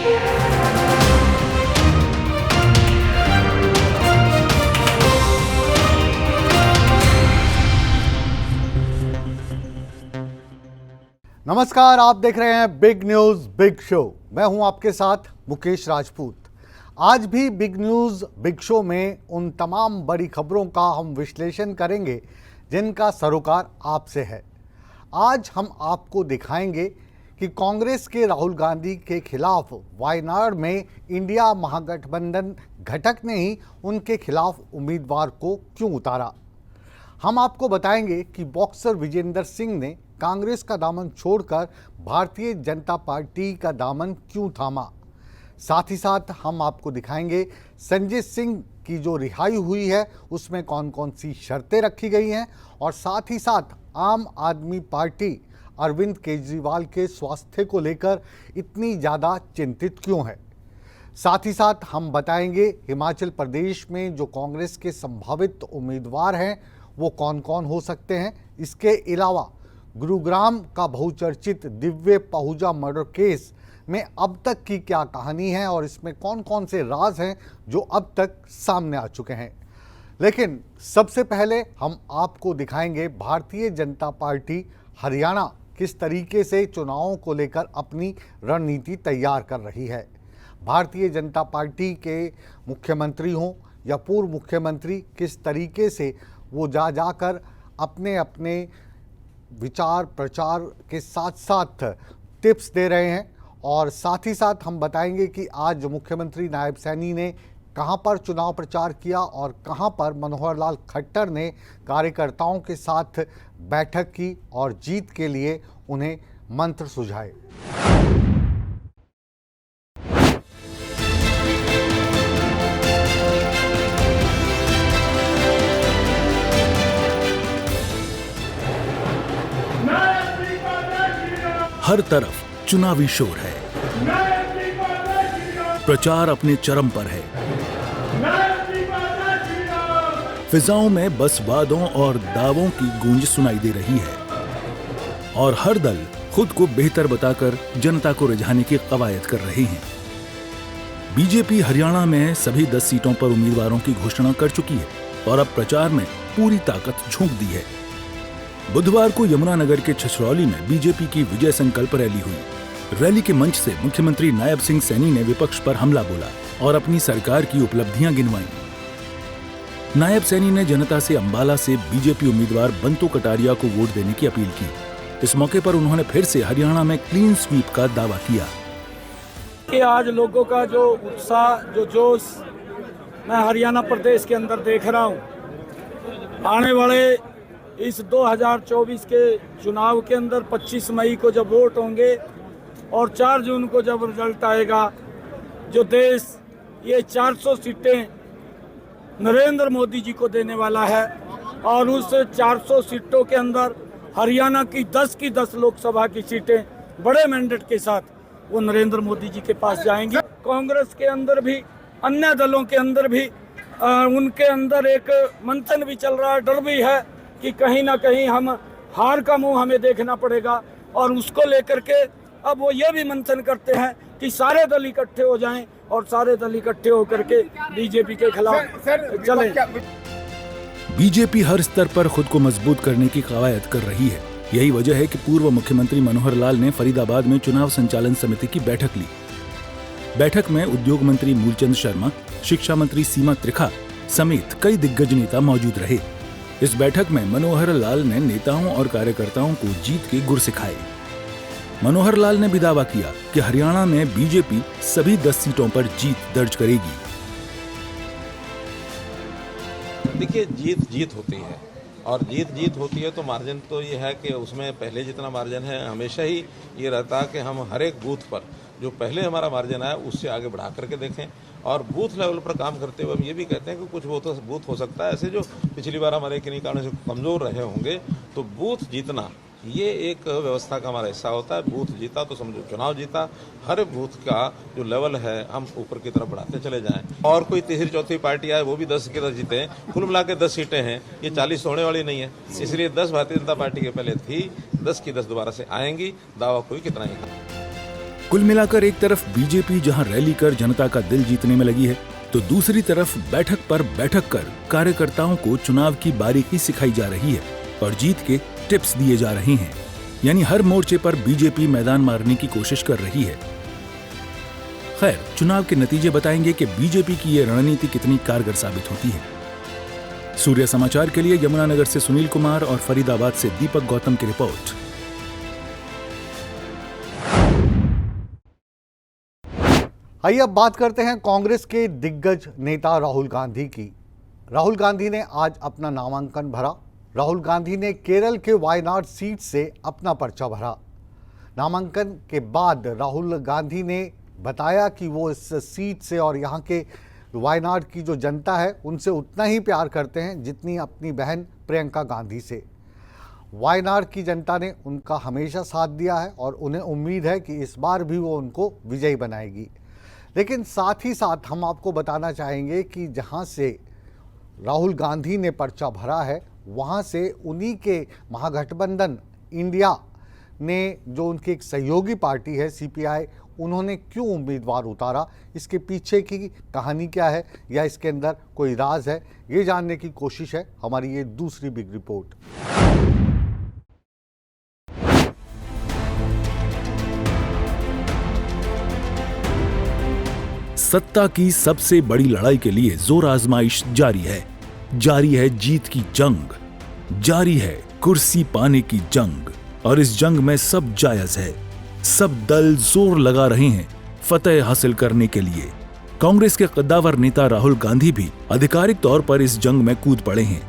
नमस्कार, आप देख रहे हैं बिग न्यूज बिग शो। मैं हूं आपके साथ मुकेश राजपूत। आज भी बिग न्यूज बिग शो में उन तमाम बड़ी खबरों का हम विश्लेषण करेंगे जिनका सरोकार आपसे है। आज हम आपको दिखाएंगे कि कांग्रेस के राहुल गांधी के खिलाफ वायनाड में इंडिया महागठबंधन घटक ने ही उनके खिलाफ उम्मीदवार को क्यों उतारा। हम आपको बताएंगे कि बॉक्सर विजेंदर सिंह ने कांग्रेस का दामन छोड़कर भारतीय जनता पार्टी का दामन क्यों थामा। साथ ही साथ हम आपको दिखाएंगे संजय सिंह की जो रिहाई हुई है उसमें कौन कौन सी शर्तें रखी गई हैं और साथ ही साथ आम आदमी पार्टी अरविंद केजरीवाल के स्वास्थ्य को लेकर इतनी ज़्यादा चिंतित क्यों है। साथ ही साथ हम बताएंगे हिमाचल प्रदेश में जो कांग्रेस के संभावित उम्मीदवार हैं वो कौन कौन हो सकते हैं। इसके अलावा गुरुग्राम का बहुचर्चित दिव्य पहूजा मर्डर केस में अब तक की क्या कहानी है और इसमें कौन कौन से राज हैं जो अब तक सामने आ चुके हैं। लेकिन सबसे पहले हम आपको दिखाएंगे भारतीय जनता पार्टी हरियाणा किस तरीके से चुनावों को लेकर अपनी रणनीति तैयार कर रही है। भारतीय जनता पार्टी के मुख्यमंत्री हों या पूर्व मुख्यमंत्री किस तरीके से वो जाकर अपने अपने विचार प्रचार के साथ साथ टिप्स दे रहे हैं। और साथ ही साथ हम बताएंगे कि आज मुख्यमंत्री नायब सैनी ने कहां पर चुनाव प्रचार किया और कहां पर मनोहर लाल खट्टर ने कार्यकर्ताओं के साथ बैठक की और जीत के लिए उन्हें मंत्र सुझाए। हर तरफ चुनावी शोर है, प्रचार अपने चरम पर है। फिजाओं में बस वादों और दावों की गूंज सुनाई दे रही है और हर दल खुद को बेहतर बताकर जनता को रिझाने की कवायद कर रहे हैं। बीजेपी हरियाणा में सभी 10 सीटों पर उम्मीदवारों की घोषणा कर चुकी है और अब प्रचार में पूरी ताकत झोंक दी है। बुधवार को यमुनानगर के छछरौली में बीजेपी की विजय संकल्प रैली हुई। रैली के मंच से मुख्यमंत्री नायब सिंह सैनी ने विपक्ष पर हमला बोला और अपनी सरकार की उपलब्धियां गिनवाई। नायब सैनी ने जनता से अंबाला से बीजेपी उम्मीदवार बंतु कटारिया को वोट देने की अपील की। इस मौके पर उन्होंने फिर से हरियाणा में क्लीन स्वीप का दावा किया कि आज लोगों का जो उत्साह, जो जोश मैं हरियाणा प्रदेश के अंदर देख रहा हूँ। आने वाले इस 2024 के चुनाव के अंदर 25 मई को जब वोट होंगे और 4 जून को जब रिजल्ट आएगा, जो देश ये 400 सीटें नरेंद्र मोदी जी को देने वाला है और उस 400 सीटों के अंदर हरियाणा की 10 लोकसभा की सीटें बड़े मैंडेट के साथ वो नरेंद्र मोदी जी के पास जाएंगी। कांग्रेस के अंदर भी, अन्य दलों के अंदर भी उनके अंदर एक मंथन भी चल रहा है, डर भी है कि कहीं ना कहीं हम हार का मुंह हमें देखना पड़ेगा और उसको लेकर के अब वो ये भी मंथन करते हैं कि सारे दल इकट्ठे हो जाएं और सारे दल इकट्ठे होकर के बीजेपी के खिलाफ चलें। बीजेपी हर स्तर पर खुद को मजबूत करने की कवायद कर रही है। यही वजह है कि पूर्व मुख्यमंत्री मनोहर लाल ने फरीदाबाद में चुनाव संचालन समिति की बैठक ली। बैठक में उद्योग मंत्री मूलचंद शर्मा, शिक्षा मंत्री सीमा त्रिखा समेत कई दिग्गज नेता मौजूद रहे। इस बैठक में मनोहर लाल ने नेताओं और कार्यकर्ताओं को जीत के गुर सिखाए। मनोहर लाल ने भी दावा किया कि हरियाणा में बीजेपी सभी 10 सीटों पर जीत दर्ज करेगी। देखिए, जीत होती है और जीत होती है तो मार्जिन तो ये है कि उसमें पहले जितना मार्जिन है हमेशा ही ये रहता है कि हम हर एक बूथ पर जो पहले हमारा मार्जिन आया उससे आगे बढ़ा करके देखें और बूथ लेवल पर काम करते हुए हम ये भी कहते हैं कि कुछ बूथ हो सकता है ऐसे जो पिछली बार हमारे किन्हीं कारण से कमज़ोर रहे होंगे, तो बूथ जीतना ये एक व्यवस्था का हमारा हिस्सा होता है। बूथ जीता तो समझो चुनाव जीता। हर बूथ का जो लेवल है हम ऊपर की तरफ बढ़ाते चले जाएं। और कोई तीसरी चौथी पार्टी आए वो भी 10 की 10 जीते हैं, कुल मिला के 10 सीटें हैं, ये 40 होने वाली नहीं है। इसलिए 10 भारतीय जनता पार्टी के पहले थी, 10 की 10 दोबारा से आएंगी, दावा कोई कितना ही। कुल मिलाकर एक तरफ बीजेपी जहां रैली कर जनता का दिल जीतने में लगी है, तो दूसरी तरफ बैठक पर बैठक कर कार्यकर्ताओं को चुनाव की बारीकी सिखाई जा रही है और जीत के टिप्स दिए जा रहे हैं। यानी हर मोर्चे पर बीजेपी मैदान मारने की कोशिश कर रही है। खैर, चुनाव के नतीजे बताएंगे कि बीजेपी की ये रणनीति कितनी कारगर साबित होती है। सूर्य समाचार के लिए यमुनानगर से सुनील कुमार और फरीदाबाद से दीपक गौतम की रिपोर्ट। आइए अब बात करते हैं कांग्रेस के दिग्गज नेता राहुल गांधी की। राहुल गांधी ने आज अपना नामांकन भरा। राहुल गांधी ने केरल के वायनाड सीट से अपना पर्चा भरा। नामांकन के बाद राहुल गांधी ने बताया कि वो इस सीट से और यहाँ के वायनाड की जो जनता है उनसे उतना ही प्यार करते हैं जितनी अपनी बहन प्रियंका गांधी से। वायनाड की जनता ने उनका हमेशा साथ दिया है और उन्हें उम्मीद है कि इस बार भी वो उनको विजयी बनाएगी। लेकिन साथ ही साथ हम आपको बताना चाहेंगे कि जहां से राहुल गांधी ने पर्चा भरा है वहां से उन्हीं के महागठबंधन इंडिया ने जो उनकी एक सहयोगी पार्टी है सीपीआई, उन्होंने क्यों उम्मीदवार उतारा, इसके पीछे की कहानी क्या है या इसके अंदर कोई राज है, ये जानने की कोशिश है हमारी ये दूसरी बिग रिपोर्ट। सत्ता की सबसे बड़ी लड़ाई के लिए जोर आजमाइश जारी है। जारी है जीत की जंग, जारी है कुर्सी पाने की जंग, और इस जंग में सब जायज है। सब दल जोर लगा रहे हैं फतेह हासिल करने के लिए। कांग्रेस के कद्दावर नेता राहुल गांधी भी आधिकारिक तौर पर इस जंग में कूद पड़े हैं।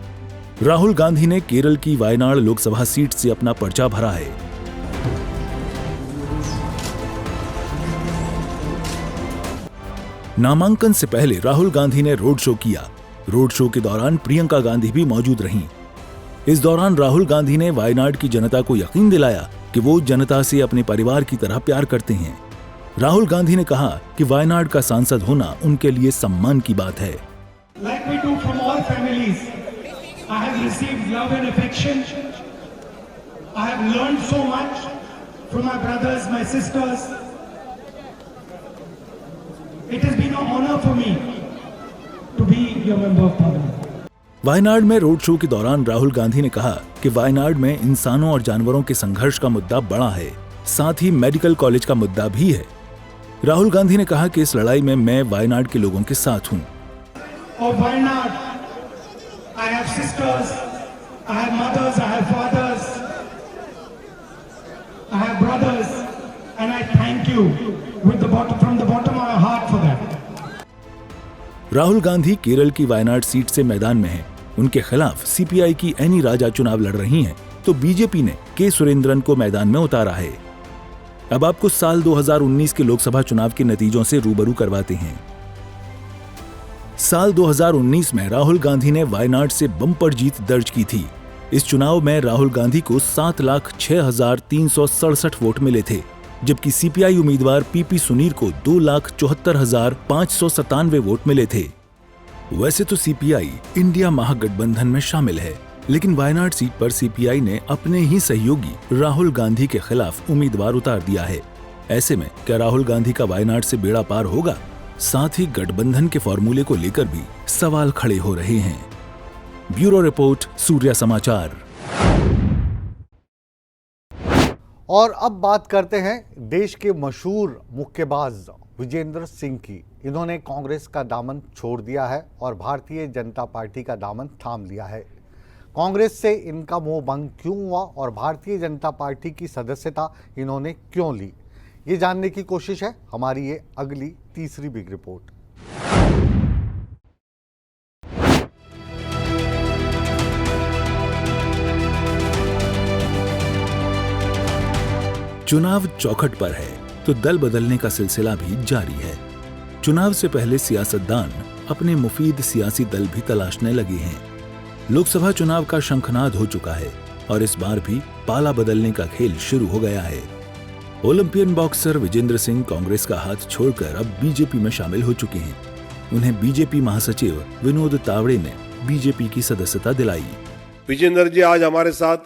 राहुल गांधी ने केरल की वायनाड लोकसभा सीट से अपना पर्चा भरा है। नामांकन से पहले राहुल गांधी ने रोड शो किया। रोड शो के दौरान प्रियंका गांधी भी मौजूद रहीं। इस दौरान राहुल गांधी ने वायनाड की जनता को यकीन दिलाया कि वो जनता से अपने परिवार की तरह प्यार करते हैं। राहुल गांधी ने कहा कि वायनाड का सांसद होना उनके लिए सम्मान की बात है। Like we do from all families, I have received love and affection. I have learned so much from my brothers, my sisters. It has been an honor for me to be your member of parliament. Wayanad में road show के दौरान राहुल गांधी ने कहा कि वायनाड में इंसानों और जानवरों के संघर्ष का मुद्दा बड़ा है, साथ ही मेडिकल कॉलेज का मुद्दा भी है। राहुल गांधी ने कहा कि इस लड़ाई में मैं वायनाड के लोगों के साथ हूं। Of Wayanad, I have sisters, I have mothers, I have fathers, I have brothers, and I thank you from the bottom of my heart for that. Rahul Gandhi Kerala की वायनाड सीट से मैदान में हैं। उनके खिलाफ सीपीआई की एनी राजा चुनाव लड़ रही हैं, तो बीजेपी ने के सुरेंद्रन को मैदान में उतारा है। अब आपको साल 2019 के लोकसभा चुनाव के नतीजों से रूबरू करवाते हैं। साल 2019 में राहुल गांधी ने वायनाड से बम्पर जीत दर्ज की थी। इस चुनाव में राहुल गांधी को 7,06,367 वोट मिले थे, जबकि सीपीआई उम्मीदवार पीपी सुनीर को 2,74,597 वोट मिले थे। वैसे तो सीपीआई इंडिया महागठबंधन में शामिल है, लेकिन वायनाड सीट पर सीपीआई ने अपने ही सहयोगी राहुल गांधी के खिलाफ उम्मीदवार उतार दिया है। ऐसे में क्या राहुल गांधी का वायनाड से बेड़ा पार होगा? साथ ही गठबंधन के फॉर्मूले को लेकर भी सवाल खड़े हो रहे हैं। ब्यूरो रिपोर्ट, सूर्य समाचार। और अब बात करते हैं देश के मशहूर मुक्केबाज विजेंद्र सिंह की। इन्होंने कांग्रेस का दामन छोड़ दिया है और भारतीय जनता पार्टी का दामन थाम लिया है। कांग्रेस से इनका मोह भंग क्यों हुआ और भारतीय जनता पार्टी की सदस्यता इन्होंने क्यों ली, ये जानने की कोशिश है हमारी ये अगली तीसरी बिग रिपोर्ट। चुनाव चौखट पर है तो दल बदलने का सिलसिला भी जारी है। चुनाव से पहले सियासतदान अपने मुफीद सियासी दल भी तलाशने लगे हैं। लोकसभा चुनाव का शंखनाद हो चुका है और इस बार भी पाला बदलने का खेल शुरू हो गया है। ओलंपियन बॉक्सर विजेंद्र सिंह कांग्रेस का हाथ छोड़कर अब बीजेपी में शामिल हो चुके हैं। उन्हें बीजेपी महासचिव विनोद तावड़े ने बीजेपी की सदस्यता दिलाई। विजेंद्र जी आज हमारे साथ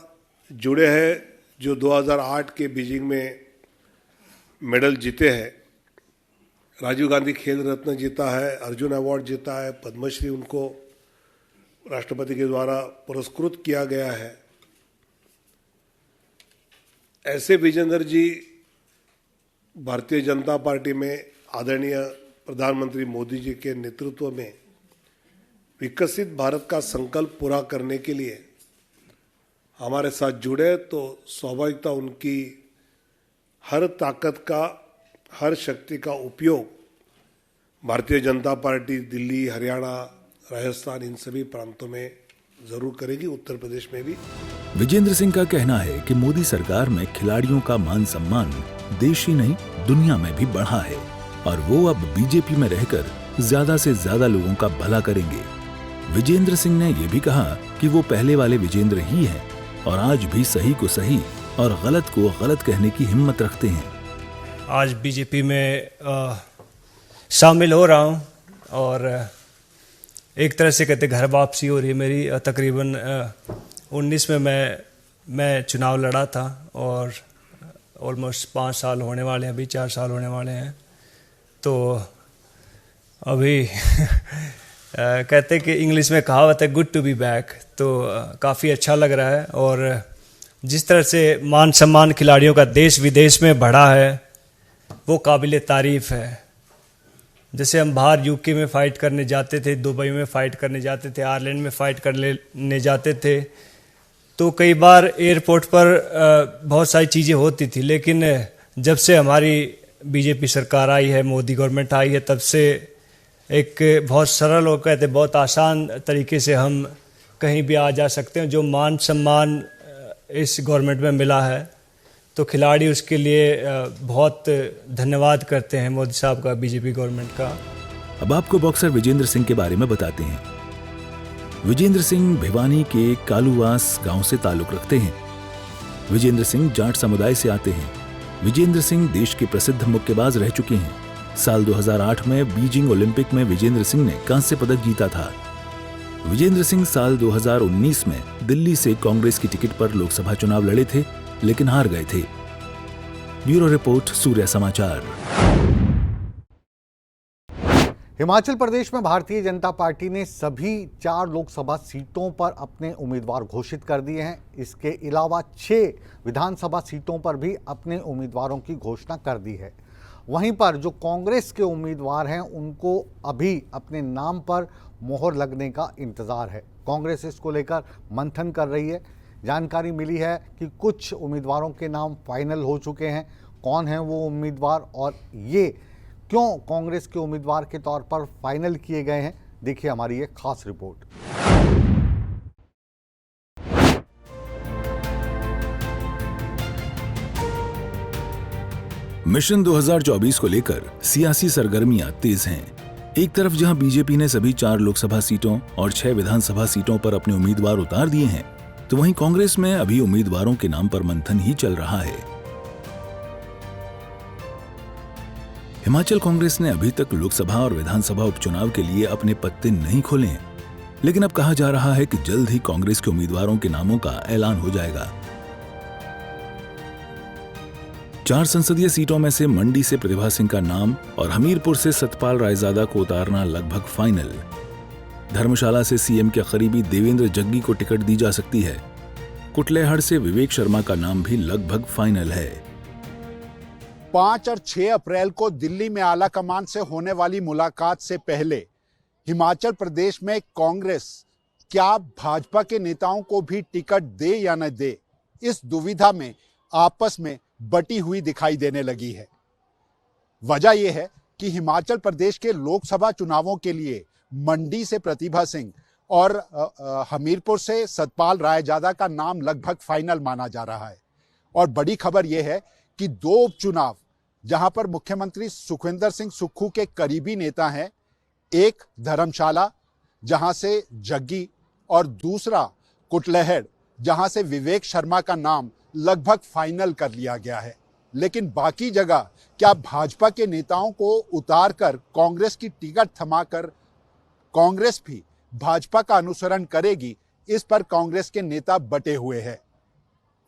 जुड़े हैं, जो 2008 के बीजिंग में मेडल जीते हैं। राजीव गांधी खेल रत्न जीता है, अर्जुन अवार्ड जीता है, पद्मश्री उनको राष्ट्रपति के द्वारा पुरस्कृत किया गया है। ऐसे विजेंद्र जी भारतीय जनता पार्टी में आदरणीय प्रधानमंत्री मोदी जी के नेतृत्व में विकसित भारत का संकल्प पूरा करने के लिए हमारे साथ जुड़े, तो स्वाभाविकता उनकी हर ताकत का, हर शक्ति का उपयोग भारतीय जनता पार्टी दिल्ली, हरियाणा, राजस्थान इन सभी प्रांतों में जरूर करेगी, उत्तर प्रदेश में भी। विजेंद्र सिंह का कहना है कि मोदी सरकार में खिलाड़ियों का मान सम्मान देश ही नहीं दुनिया में भी बढ़ा है और वो अब बीजेपी में रहकर ज्यादा से ज्यादा लोगों का भला करेंगे। विजेंद्र सिंह ने ये भी कहा कि वो पहले वाले विजेंद्र ही हैं और आज भी सही को सही और गलत को गलत कहने की हिम्मत रखते हैं। आज बीजेपी में शामिल हो रहा हूँ और एक तरह से कहते घर वापसी हो रही है मेरी। तकरीबन 19 में मैं चुनाव लड़ा था और ऑलमोस्ट 5 साल होने वाले हैं, अभी 4 साल होने वाले हैं। तो अभी कहते कि इंग्लिश में कहावत है गुड टू बी बैक, तो काफ़ी अच्छा लग रहा है। और जिस तरह से मान सम्मान खिलाड़ियों का देश विदेश में बढ़ा है वो काबिल तारीफ़ है। जैसे हम बाहर यूके में फ़ाइट करने जाते थे, दुबई में फ़ाइट करने जाते थे, आयरलैंड में फ़ाइट करने जाते थे, तो कई बार एयरपोर्ट पर बहुत सारी चीज़ें होती थी। लेकिन जब से हमारी बीजेपी सरकार आई है, मोदी गवर्नमेंट आई है, तब से एक बहुत सरल और कहते बहुत आसान तरीके से हम कहीं भी आ जा सकते हैं। जो मान सम्मान इस गवर्नमेंट में मिला है तो खिलाड़ी उसके लिए बहुत धन्यवाद करते हैं मोदी साहब का, बीजेपी गवर्नमेंट का। अब आपको बॉक्सर विजेंद्र सिंह के बारे में बताते हैं। विजेंद्र सिंह भिवानी के कालूवास गांव से ताल्लुक रखते हैं। विजेंद्र सिंह जाट समुदाय से आते हैं। विजेंद्र सिंह देश के प्रसिद्ध मुक्केबाज रह चुके हैं। साल 2008 में बीजिंग ओलंपिक में विजेंद्र सिंह ने कांस्य पदक जीता था। विजेंद्र सिंह साल 2019 में दिल्ली से कांग्रेस की टिकट पर लोकसभा चुनाव लड़े थे लेकिन हार गए थे। ब्यूरो रिपोर्ट, सूर्य समाचार। हिमाचल प्रदेश में भारतीय जनता पार्टी ने सभी 4 लोकसभा सीटों पर अपने उम्मीदवार घोषित कर दिए हैं। इसके अलावा 6 विधानसभा सीटों पर भी अपने उम्मीदवारों की घोषणा कर दी है। वहीं पर जो कांग्रेस के उम्मीदवार हैं उनको अभी अपने नाम पर मोहर लगने का इंतज़ार है। कांग्रेस इसको लेकर मंथन कर रही है। जानकारी मिली है कि कुछ उम्मीदवारों के नाम फाइनल हो चुके हैं। कौन हैं वो उम्मीदवार और ये क्यों कांग्रेस के उम्मीदवार के तौर पर फाइनल किए गए हैं, देखिए हमारी ये खास रिपोर्ट। मिशन 2024 को लेकर सियासी सरगर्मियां तेज हैं। एक तरफ जहां बीजेपी ने सभी 4 लोकसभा सीटों और 6 विधानसभा सीटों पर अपने उम्मीदवार उतार दिए हैं, तो वहीं कांग्रेस में अभी उम्मीदवारों के नाम पर मंथन ही चल रहा है। हिमाचल कांग्रेस ने अभी तक लोकसभा और विधानसभा उपचुनाव के लिए अपने पत्ते नहीं खोले हैं, लेकिन अब कहा जा रहा है कि जल्द ही कांग्रेस के उम्मीदवारों के नामों का ऐलान हो जाएगा। 4 संसदीय सीटों में से मंडी से प्रतिभा सिंह का नाम और हमीरपुर से सतपाल रायजादा को उतारना लगभग फाइनल। धर्मशाला से सीएम के करीबी देवेंद्र जग्गी को टिकट दी जा सकती है। कुटलेहड़ से विवेक शर्मा का नाम भी लगभग फाइनल है। 5 और 6 अप्रैल को दिल्ली में आला कमान से होने वाली मुलाकात से पहले हिमाचल प्रदेश में कांग्रेस क्या भाजपा के नेताओं को भी टिकट दे या न दे, इस दुविधा में आपस में बटी हुई दिखाई देने लगी है। वजह यह है कि हिमाचल प्रदेश के लोकसभा चुनावों के लिए मंडी से प्रतिभा सिंह और हमीरपुर से सतपाल रायजादा का नाम लगभग फाइनल माना जा रहा है। और बड़ी खबर यह है कि 2 उपचुनाव जहां पर मुख्यमंत्री सुखविंदर सिंह सुक्खू के करीबी नेता हैं, एक धर्मशाला जहां से जग्गी और दूसरा कुटलेहड़ जहां से विवेक शर्मा का नाम लगभग फाइनल कर लिया गया है। लेकिन बाकी जगह क्या भाजपा के नेताओं को उतारकर कांग्रेस की टिकट थमाकर कांग्रेस भी भाजपा का अनुसरण करेगी, इस पर कांग्रेस के नेता बटे हुए हैं।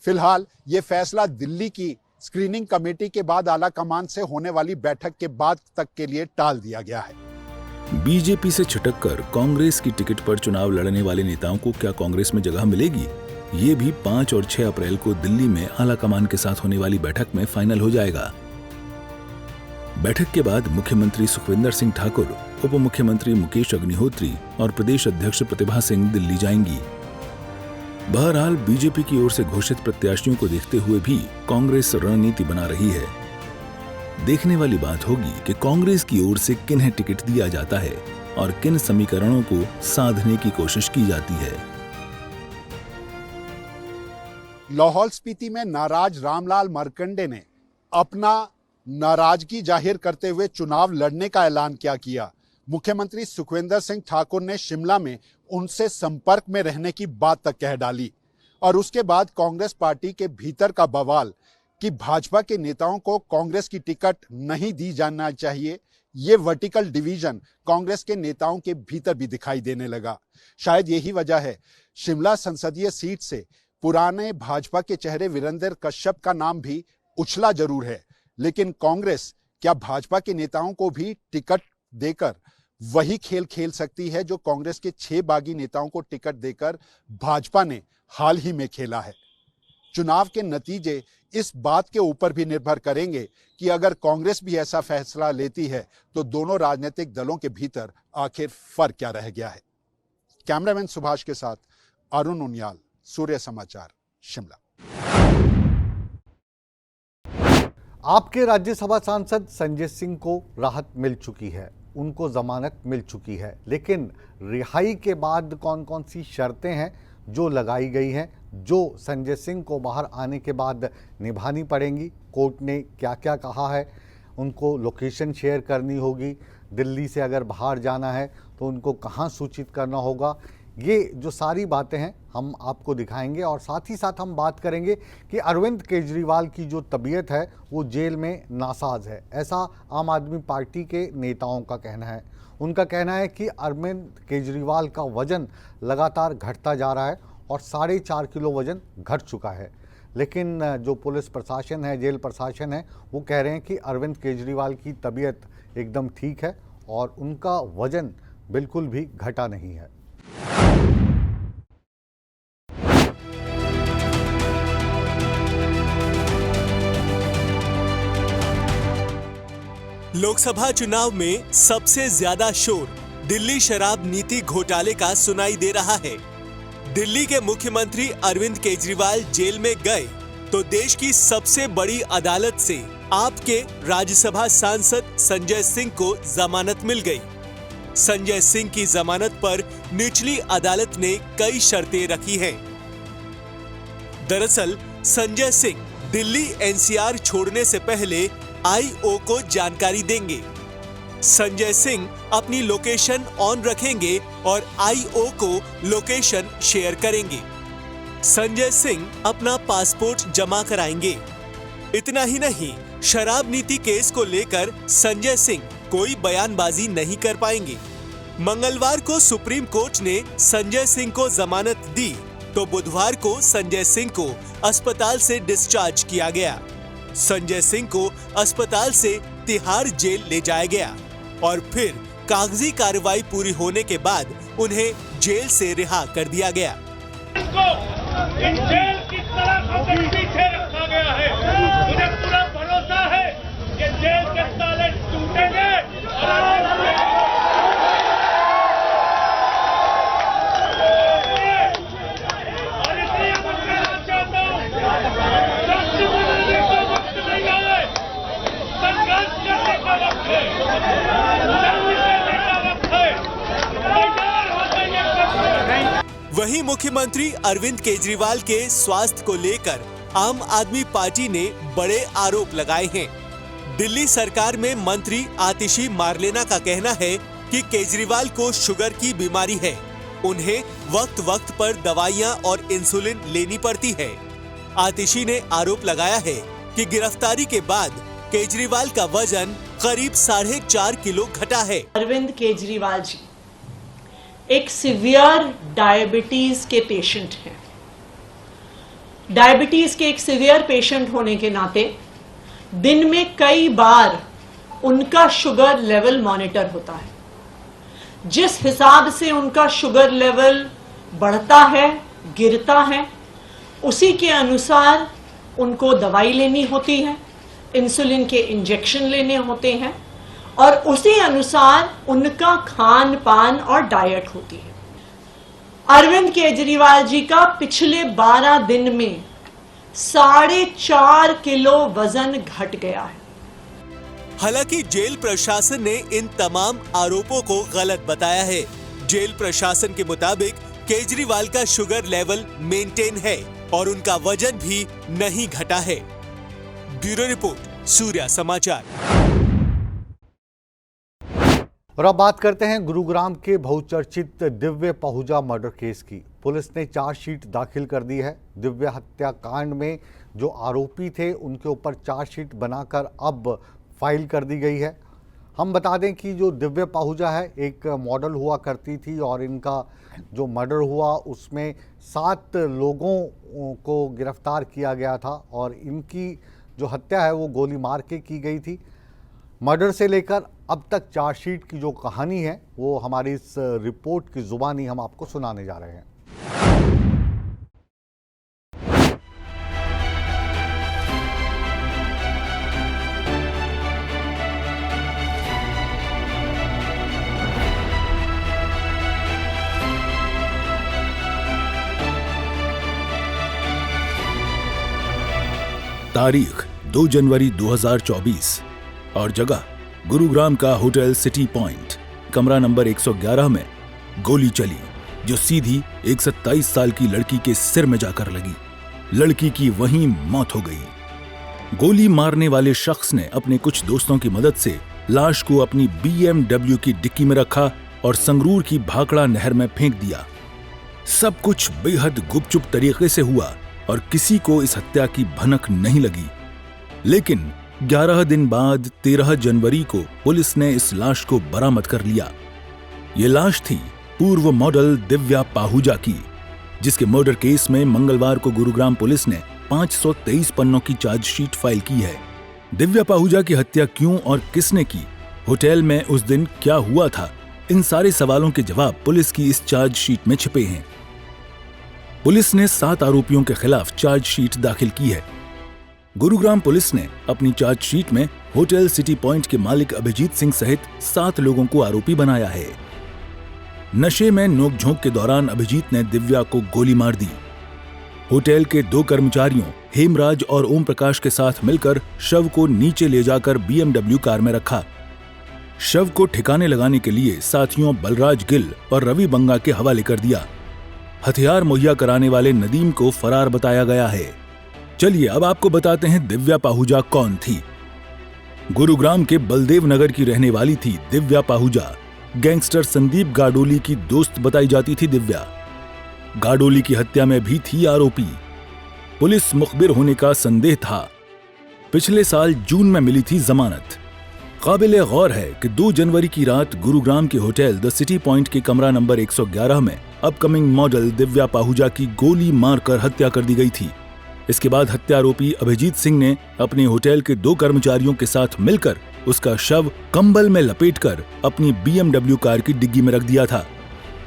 फिलहाल ये फैसला दिल्ली की स्क्रीनिंग कमेटी के बाद आलाकमान से होने वाली बैठक के बाद तक के लिए टाल दिया गया है। बीजेपी से छिटककर कांग्रेस की टिकट पर चुनाव लड़ने वाले नेताओं को क्या कांग्रेस में जगह मिलेगी? ये भी 5 और 6 अप्रैल को दिल्ली में आलाकमान के साथ होने वाली बैठक में फाइनल हो जाएगा। बैठक के बाद मुख्यमंत्री सुखविंदर सिंह ठाकुर, उप मुख्यमंत्री मुकेश अग्निहोत्री और प्रदेश अध्यक्ष प्रतिभा सिंह दिल्ली जाएंगी। बहरहाल बीजेपी की ओर से घोषित प्रत्याशियों को देखते हुए भी कांग्रेस रणनीति बना रही है। देखने वाली बात होगी कि कांग्रेस की ओर से किन्हें टिकट दिया जाता है और किन समीकरणों को साधने की कोशिश की जाती है। लाहौल स्पीति में नाराज रामलाल मार्कंडे ने अपना नाराजगी जाहिर करते हुए चुनाव लड़ने का ऐलान क्या किया। मुख्यमंत्री सुखविंदर सिंह ठाकुर ने शिमला में उनसे संपर्क में रहने की बात तक कह डाली और उसके बाद कांग्रेस पार्टी के भीतर का बवाल कि भाजपा के नेताओं को कांग्रेस की टिकट नहीं दी जाना चाहिए, ये वर्टिकल डिवीजन कांग्रेस के नेताओं के भीतर भी दिखाई देने लगा। शायद यही वजह है शिमला संसदीय सीट से पुराने भाजपा के चेहरे वीरेंद्र कश्यप का नाम भी उछला जरूर है, लेकिन कांग्रेस क्या भाजपा के नेताओं को भी टिकट देकर वही खेल खेल सकती है जो कांग्रेस के 6 बागी नेताओं को टिकट देकर भाजपा ने हाल ही में खेला है। चुनाव के नतीजे इस बात के ऊपर भी निर्भर करेंगे कि अगर कांग्रेस भी ऐसा फैसला लेती है तो दोनों राजनीतिक दलों के भीतर आखिर फर्क क्या रह गया है। कैमरामैन सुभाष के साथ अरुण उनियाल, सूर्य समाचार, शिमला। आपके राज्यसभा सांसद संजय सिंह को राहत मिल चुकी है, उनको जमानत मिल चुकी है, लेकिन रिहाई के बाद कौन कौन सी शर्तें हैं जो लगाई गई हैं, जो संजय सिंह को बाहर आने के बाद निभानी पड़ेंगी। कोर्ट ने क्या क्या कहा है, उनको लोकेशन शेयर करनी होगी, दिल्ली से अगर बाहर जाना है तो उनको कहाँ सूचित करना होगा, ये जो सारी बातें हैं हम आपको दिखाएंगे। और साथ ही साथ हम बात करेंगे कि अरविंद केजरीवाल की जो तबीयत है वो जेल में नासाज है, ऐसा आम आदमी पार्टी के नेताओं का कहना है। उनका कहना है कि अरविंद केजरीवाल का वज़न लगातार घटता जा रहा है और 4.5 किलो वज़न घट चुका है, लेकिन जो पुलिस प्रशासन है, जेल प्रशासन है, वो कह रहे हैं कि अरविंद केजरीवाल की तबीयत एकदम ठीक है और उनका वज़न बिल्कुल भी घटा नहीं है। लोकसभा चुनाव में सबसे ज्यादा शोर दिल्ली शराब नीति घोटाले का सुनाई दे रहा है। दिल्ली के मुख्यमंत्री अरविंद केजरीवाल जेल में गए तो देश की सबसे बड़ी अदालत से आपके राज्यसभा सांसद संजय सिंह को जमानत मिल गई। संजय सिंह की जमानत पर निचली अदालत ने कई शर्तें रखी हैं। दरअसल संजय सिंह दिल्ली एनसीआर छोड़ने से पहले आईओ को जानकारी देंगे। संजय सिंह अपनी लोकेशन ऑन रखेंगे और आईओ को लोकेशन शेयर करेंगे। संजय सिंह अपना पासपोर्ट जमा कराएंगे। इतना ही नहीं, शराब नीति केस को लेकर संजय सिंह कोई बयानबाजी नहीं कर पाएंगे। मंगलवार को सुप्रीम कोर्ट ने संजय सिंह को जमानत दी तो बुधवार को संजय सिंह को अस्पताल से डिस्चार्ज किया गया। संजय सिंह को अस्पताल से तिहाड़ जेल ले जाया गया और फिर कागजी कार्रवाई पूरी होने के बाद उन्हें जेल से रिहा कर दिया गया। इन जेल की सलाखों के पीछे रखा गया है। मुझे पूरा भरोसा है कि जेल के ताले टूटेंगे और इसलिए मैं कहना चाहता हूँ, शक्ति बदलने का वक्त नहीं है, संघर्ष करने का वक्त है, जंग करने का वक्त है, तैयार हो जाइए। वहीं मुख्यमंत्री अरविंद केजरीवाल के स्वास्थ्य को लेकर आम आदमी पार्टी ने बड़े आरोप लगाए हैं। दिल्ली सरकार में मंत्री आतिशी मारलेना का कहना है कि केजरीवाल को शुगर की बीमारी है, उन्हें वक्त वक्त पर दवाइयां और इंसुलिन लेनी पड़ती है। आतिशी ने आरोप लगाया है कि गिरफ्तारी के बाद केजरीवाल का वजन करीब 4.5 किलो घटा है। अरविंद केजरीवाल जी एक सीवियर डायबिटीज के पेशेंट हैं। डायबिटीज के एक सीवियर पेशेंट होने के नाते दिन में कई बार उनका शुगर लेवल मॉनिटर होता है। जिस हिसाब से उनका शुगर लेवल बढ़ता है, गिरता है, उसी के अनुसार उनको दवाई लेनी होती है, इंसुलिन के इंजेक्शन लेने होते हैं और उसी अनुसार उनका खान पान और डाइट होती है। अरविंद केजरीवाल जी का पिछले 12 दिन में 4.5 किलो वजन घट गया है। हालांकि जेल प्रशासन ने इन तमाम आरोपों को गलत बताया है। जेल प्रशासन के मुताबिक केजरीवाल का शुगर लेवल मेंटेन है और उनका वजन भी नहीं घटा है। ब्यूरो रिपोर्ट, सूर्या समाचार। और अब बात करते हैं गुरुग्राम के बहुचर्चित दिव्य पहुजा मर्डर केस की। पुलिस ने चार्जशीट दाखिल कर दी है। दिव्य हत्याकांड में जो आरोपी थे उनके ऊपर चार्जशीट बनाकर अब फाइल कर दी गई है। हम बता दें कि जो दिव्य पहुजा है एक मॉडल हुआ करती थी और इनका जो मर्डर हुआ उसमें 7 लोगों को गिरफ्तार किया गया था और इनकी जो हत्या है वो गोली मार के की गई थी। मर्डर से लेकर अब तक चार्जशीट की जो कहानी है वो हमारी इस रिपोर्ट की जुबानी हम आपको सुनाने जा रहे हैं। तारीख 2 जनवरी 2024 और जगह गुरुग्राम का होटल सिटी पॉइंट, कमरा नंबर 111 में गोली चली जो सीधी एक 27 साल की लड़की के सिर में जाकर लगी। लड़की की वहीं मौत हो गई। गोली मारने वाले शख्स ने अपने कुछ दोस्तों की मदद से लाश को अपनी BMW की डिक्की में रखा और संगरूर की भाखड़ा नहर में फेंक दिया। सब कुछ बेहद गुपचुप तरीके से हुआ और किसी को इस हत्या की भनक नहीं लगी। लेकिन 11 दिन बाद 13 जनवरी को पुलिस ने इस लाश को बरामद कर लिया। ये लाश थी पूर्व मॉडल दिव्या पाहुजा की, जिसके मर्डर केस में मंगलवार को गुरुग्राम पुलिस ने 523 पन्नों की चार्जशीट फाइल की है। दिव्या पाहुजा की हत्या क्यों और किसने की, होटल में उस दिन क्या हुआ था, इन सारे सवालों के जवाब पुलिस की इस चार्जशीट में छिपे हैं। पुलिस ने 7 आरोपियों के खिलाफ चार्जशीट दाखिल की है। गुरुग्राम पुलिस ने अपनी चार्जशीट में होटल सिटी पॉइंट के मालिक अभिजीत सिंह सहित 7 लोगों को आरोपी बनाया है। नशे में नोकझोंक के दौरान अभिजीत ने दिव्या को गोली मार दी। होटल के 2 कर्मचारियों हेमराज और ओम प्रकाश के साथ मिलकर शव को नीचे ले जाकर BMW कार में रखा। शव को ठिकाने लगाने के लिए साथियों बलराज गिल और रवि बंगा के हवाले कर दिया। हथियार मुहैया कराने वाले नदीम को फरार बताया गया है। चलिए अब आपको बताते हैं दिव्या पाहुजा कौन थी। गुरुग्राम के बलदेव नगर की रहने वाली थी दिव्या पाहुजा। गैंगस्टर संदीप गाडोली की दोस्त बताई जाती थी दिव्या। गाडोली की हत्या में भी थी आरोपी। पुलिस मुखबिर होने का संदेह था। पिछले साल जून में मिली थी जमानत। काबिले गौर है कि 2 जनवरी की रात गुरुग्राम के होटल द सिटी पॉइंट के कमरा नंबर 111 में अपकमिंग मॉडल दिव्या पाहुजा की गोली मारकर हत्या कर दी गई थी। इसके बाद हत्यारोपी अभिजीत सिंह ने अपने होटल के 2 कर्मचारियों के साथ मिलकर उसका शव कंबल में लपेटकर अपनी BMW कार की डिग्गी में रख दिया था।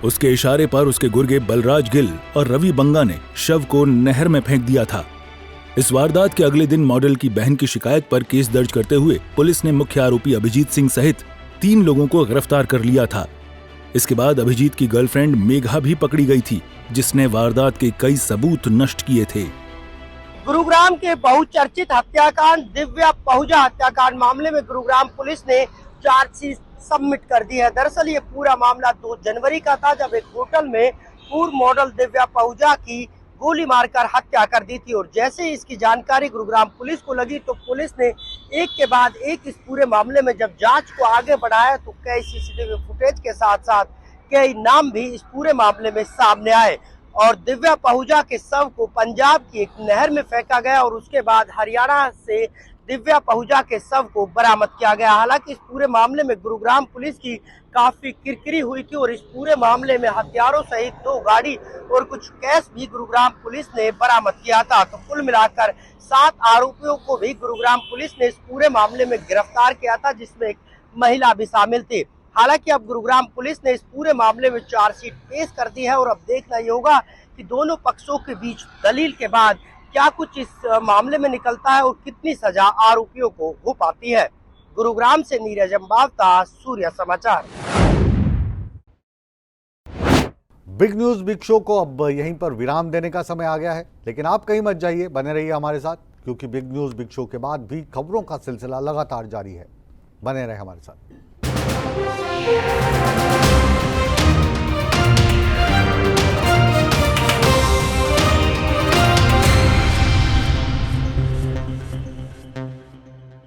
उसके इशारे पर उसके गुर्गे बलराज गिल और रवि बंगा ने शव को नहर में फेंक दिया था। इस वारदात के अगले दिन मॉडल की बहन की शिकायत पर केस दर्ज करते हुए पुलिस ने मुख्य आरोपी अभिजीत सिंह सहित 3 लोगों को गिरफ्तार कर लिया था। इसके बाद अभिजीत की गर्लफ्रेंड मेघा भी पकड़ी गई थी, जिसने वारदात के कई सबूत नष्ट किए थे। गुरुग्राम के बहुचर्चित हत्याकांड दिव्या पाहुजा हत्याकांड मामले में गुरुग्राम पुलिस ने चार्जशीट सबमिट कर दी है। दरअसल ये पूरा मामला 2 जनवरी का था, जब एक होटल में पूर्व मॉडल दिव्या पाहुजा की गोली मारकर हत्या कर दी थी और जैसे ही इसकी जानकारी गुरुग्राम पुलिस को लगी तो पुलिस ने एक के बाद एक इस पूरे मामले में जब जांच को आगे बढ़ाया तो कई CCTV फुटेज के साथ साथ कई नाम भी इस पूरे मामले में सामने आए और दिव्या पाहुजा के शव को पंजाब की एक नहर में फेंका गया और उसके बाद हरियाणा से दिव्या पहुजा के शव को बरामद किया गया। हालांकि इस पूरे मामले में गुरुग्राम पुलिस की काफी किरकिरी हुई थी और इस पूरे मामले में हथियारों सहित 2 गाड़ी और कुछ कैश भी गुरुग्राम पुलिस ने बरामद किया था। तो कुल मिलाकर 7 आरोपियों को भी गुरुग्राम पुलिस ने इस पूरे मामले में गिरफ्तार किया था, जिसमें एक महिला भी शामिल थी। हालांकि अब गुरुग्राम पुलिस ने इस पूरे मामले में चार्जशीट पेश कर दी है और अब देखना ये होगा कि दोनों पक्षों के बीच दलील के बाद क्या कुछ इस मामले में निकलता है और कितनी सजा आरोपियों को हो पाती है। गुरुग्राम से नीरज अंबावता, सूर्य समाचार। बिग न्यूज बिग शो को अब यहीं पर विराम देने का समय आ गया है, लेकिन आप कहीं मत जाइए, बने रहिए हमारे साथ, क्योंकि बिग न्यूज बिग शो के बाद भी खबरों का सिलसिला लगातार जारी है। बने रहे हमारे साथ।